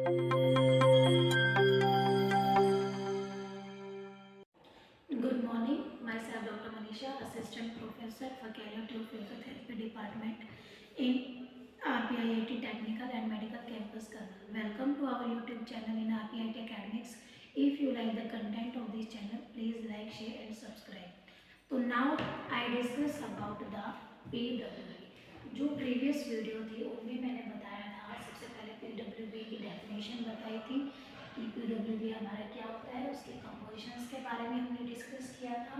Good morning. Myself Dr. Manisha, Assistant Professor for Palliative Physiotherapy Department in RPIIT Technical and Medical Campus, Karnal. Welcome to our YouTube channel in RPIIT Academics. If you like the content of this channel, please like, share and subscribe. So now I discuss about the PWB. जो previous video थी उनमें मैंने बताया था, सबसे पहले PWB की definition बताई थी कि PWB हमारा क्या होता है, उसके कंपोजिशंस के बारे में हमने डिस्कस किया था।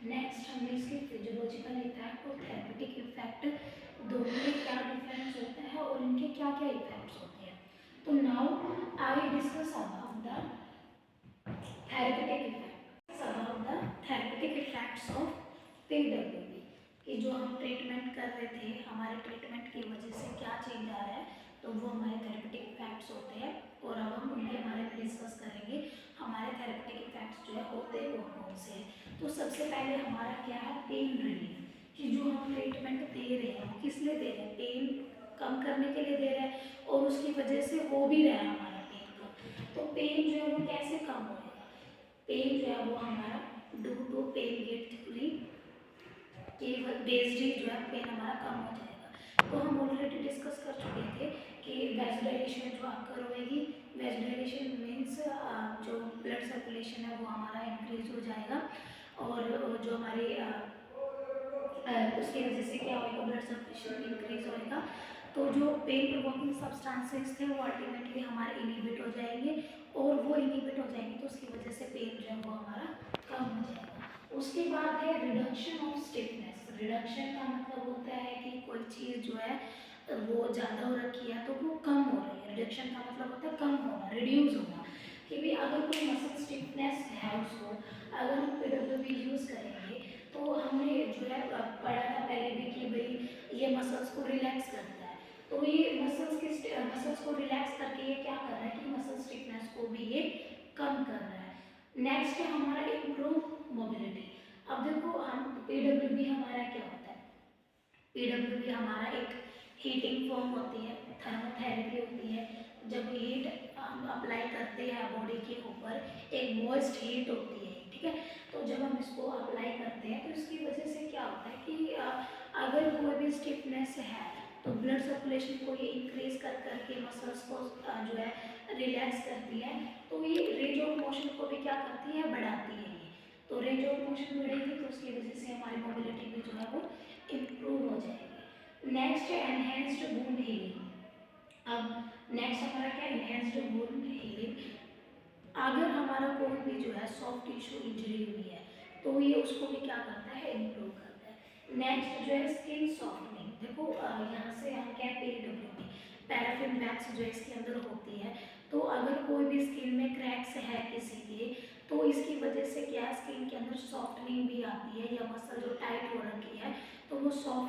नेक्स्ट हमने इसके फिजियोलॉजिकल इफेक्ट और थेरेपेटिक इफेक्ट दोनों में क्या डिफरेंस होता है और इनके क्या क्या इफेक्ट्स होते हैं। तो now I discuss about the therapeutic effect, about the therapeutic effects of PWB कि जो हम ट्रीटमेंट कर रहे थे, हमारे ट्रीटमेंट की वजह से क्या चेंज आ रहा है, तो वो हमारे थेरेपेटिक इफेक्ट्स होते हैं। और अब हम उनके बारे में डिस्कस करेंगे, हमारे थेरेपेटिक इफेक्ट्स जो है होते कौन कौन से हैं। तो सबसे पहले हमारा क्या है, पेन रिलीफ कि जो हम ट्रीटमेंट दे रहे हैं किस लिए दे रहे हैं, पेन कम करने के लिए दे रहे हैं और उसकी वजह से हो भी रहा है हमारा पेन कम। तो पेन जो है वो कैसे कम होगा, पेन जो है वो हमारा due to pain gate theory based ही जो है पेन हमारा कम हो जाएगा। तो हम ऑलरेडी डिस्कस कर चुके थे कि वेजोडाइलेशन जो अकर होएगी, वेजोडाइलेशन मीन्स जो ब्लड सर्कुलेशन है वो हमारा इंक्रीज हो जाएगा और जो हमारी उसकी वजह से क्या होगा, ब्लड सर्कुलेशन इंक्रीज होएगा। तो जो पेन प्रोवोकिंग सब्सटेंसेस थे वो अल्टीमेटली हमारे इनहिबिट हो जाएंगे और वो इनहिबिट हो जाएंगे तो उसकी वजह से पेन जो है वो हमारा कम हो जाएगा। उसके बाद है रिडक्शन ऑफ स्टिफनेस। रिडक्शन का मतलब होता है कि कोई चीज़ जो है वो ज़्यादा हो रखी है तो वो कम हो रही है। रिडक्शन का मतलब होता है कम होना, रिड्यूस होना कि भी अगर कोई मसल स्टिफनेस है उसको अगर हम PWB यूज़ करेंगे तो हमने जो है पढ़ा था पहले भी कि भाई ये मसल्स को रिलैक्स करता है। तो ये मसल्स को रिलैक्स करके ये क्या कर रहा है कि मसल स्टिफनेस को भी ये कम कर रहा है। नेक्स्ट है हमारा इम्प्रूव मोबिलिटी। अब देखो हम PWB हमारा क्या होता है, PWB हमारा एक हीटिंग फॉर्म होती है, थर्मोथेरेपी होती है। जब हीट हम अप्लाई करते हैं बॉडी के ऊपर एक मॉइस्ट हीट होती है, ठीक है। तो जब हम इसको अप्लाई करते हैं तो इसकी वजह से क्या होता है कि अगर कोई भी स्टिफनेस है तो ब्लड सर्कुलेशन को ये इंक्रीज कर करके मसल्स को जो है रिलैक्स करती है। तो ये रेंज ऑफ मोशन को भी क्या करती है, बढ़ाती है ये। तो रेंज ऑफ मोशन बढ़ेगी तो उसकी वजह से हमारी मोबिलिटी भी जो है वो इम्प्रूव हो जाएगी। नेक्स्ट है एनहेंस्ड वुंड हीलिंग। अब नेक्स्ट हमारा क्या, एनहेंस्ड वुंड हीलिंग। अगर हमारा कोई भी जो है सॉफ्ट टिश्यू इंजरी हुई है तो ये उसको भी क्या करता है, इम्प्रूव करता है। नेक्स्ट जो है स्किन सॉफ्टनिंग। देखो यहाँ से हम क्या PWB पैराफिन वैक्स जो इसके अंदर होती है, तो अगर कोई भी स्किन में क्रैक्स है किसी के तो इसकी वजह से क्या स्किन के अंदर सॉफ्टनिंग भी आती है या मसल जो टाइट हो रखी है तो वो सॉफ्ट